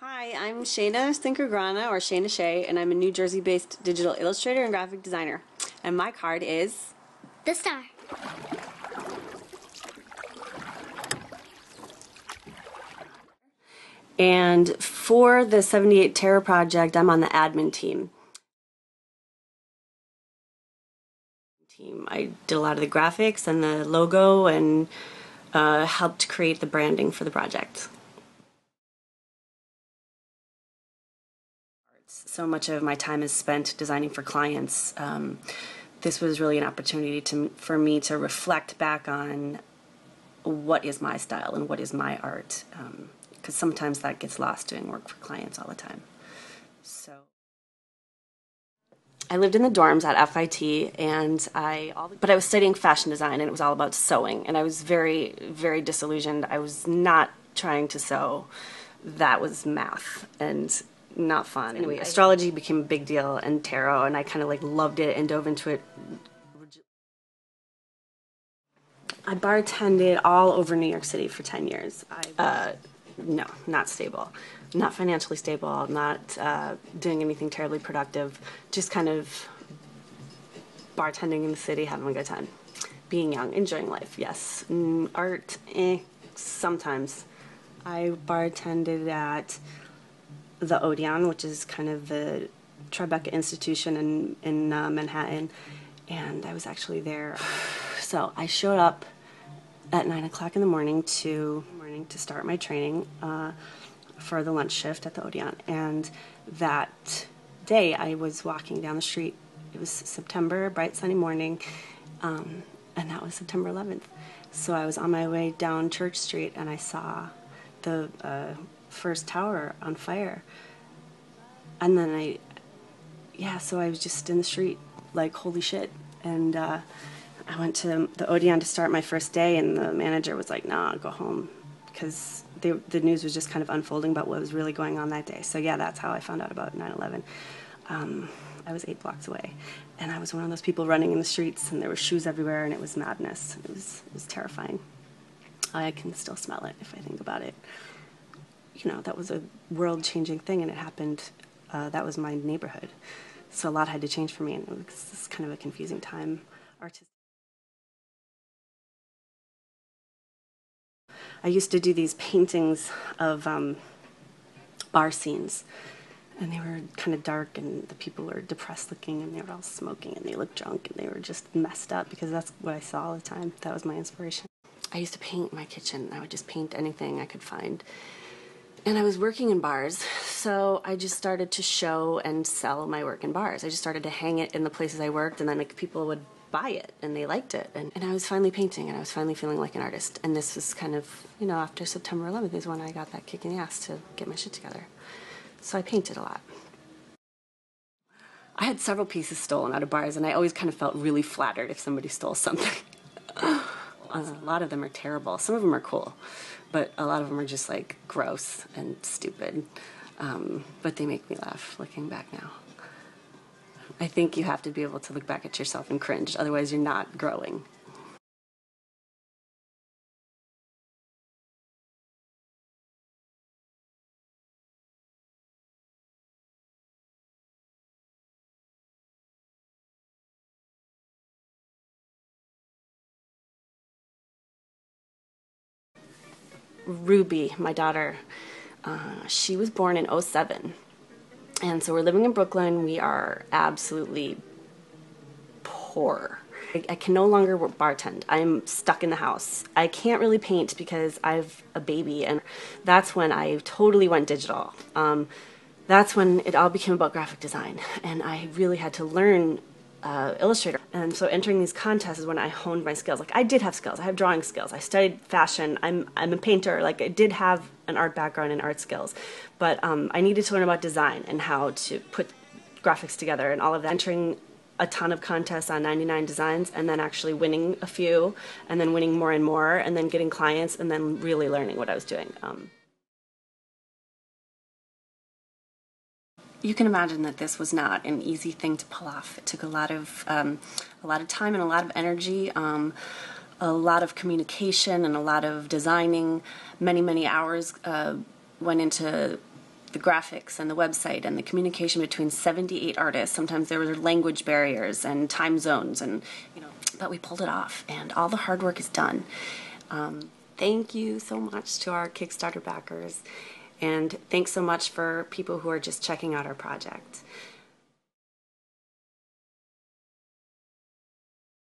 Hi, I'm Shana Cinquegrana, or Shana Shea, and I'm a New Jersey-based digital illustrator and graphic designer. And my card is... the star. And for the 78 Terror Project, I'm on the admin team. I did a lot of the graphics and the logo and helped create the branding for the project. So much of my time is spent designing for clients. This was really an opportunity for me to reflect back on what is my style and what is my art, because sometimes that gets lost doing work for clients all the time. So I lived in the dorms at FIT, but I was studying fashion design, and it was all about sewing, and I was very, very disillusioned. I was not trying to sew. That was math and not fun. Anyway, astrology became a big deal, and tarot, and I kind of like loved it and dove into it. I bartended all over New York City for 10 years. No, not stable. Not financially stable, not doing anything terribly productive, just kind of bartending in the city, having a good time. Being young, enjoying life, yes. Art, sometimes. I bartended at the Odeon, which is kind of the TRIBECA institution in Manhattan, and I was actually there. So I showed up at 9 o'clock in the morning to start my training for the lunch shift at the Odeon. And that day I was walking down the street. It was September, a bright sunny morning, and that was September 11th. So I was on my way down Church Street, and I saw the first tower on fire. And then so I was just in the street like, holy shit. And I went to the Odeon to start my first day, and the manager was like, nah, go home, because the news was just kind of unfolding about what was really going on that day. So yeah, that's how I found out about 9/11. I was 8 blocks away, and I was one of those people running in the streets, and there were shoes everywhere, and it was madness. It was terrifying. I can still smell it if I think about it. You know, that was a world-changing thing, and it happened, that was my neighborhood. So a lot had to change for me, and it was kind of a confusing time. I used to do these paintings of bar scenes, and they were kind of dark, and the people were depressed looking, and they were all smoking, and they looked drunk, and they were just messed up, because that's what I saw all the time. That was my inspiration. I used to paint my kitchen. I would just paint anything I could find. And I was working in bars, so I just started to show and sell my work in bars. I just started to hang it in the places I worked, and then like, people would buy it, and they liked it. And I was finally painting, and I was finally feeling like an artist. And this was kind of, you know, after September 11th is when I got that kick in the ass to get my shit together. So I painted a lot. I had several pieces stolen out of bars, and I always kind of felt really flattered if somebody stole something. A lot of them are terrible. Some of them are cool, but a lot of them are just like gross and stupid. But they make me laugh looking back now. I think you have to be able to look back at yourself and cringe, otherwise you're not growing. Ruby, my daughter, she was born in '07. And so we're living in Brooklyn. We are absolutely poor. I can no longer bartend. I'm stuck in the house. I can't really paint because I have a baby, and that's when I totally went digital. That's when it all became about graphic design, and I really had to learn Illustrator. And so entering these contests is when I honed my skills. Like, I did have skills. I have drawing skills. I studied fashion. I'm a painter. Like, I did have an art background and art skills, but I needed to learn about design and how to put graphics together and all of that. Entering a ton of contests on 99 designs, and then actually winning a few, and then winning more and more, and then getting clients, and then really learning what I was doing. You can imagine that this was not an easy thing to pull off. It took a lot of time and a lot of energy, a lot of communication and a lot of designing. Many hours went into the graphics and the website and the communication between 78 artists. Sometimes there were language barriers and time zones, and but we pulled it off, and all the hard work is done. Thank you so much to our Kickstarter backers, and thanks so much for people who are just checking out our project.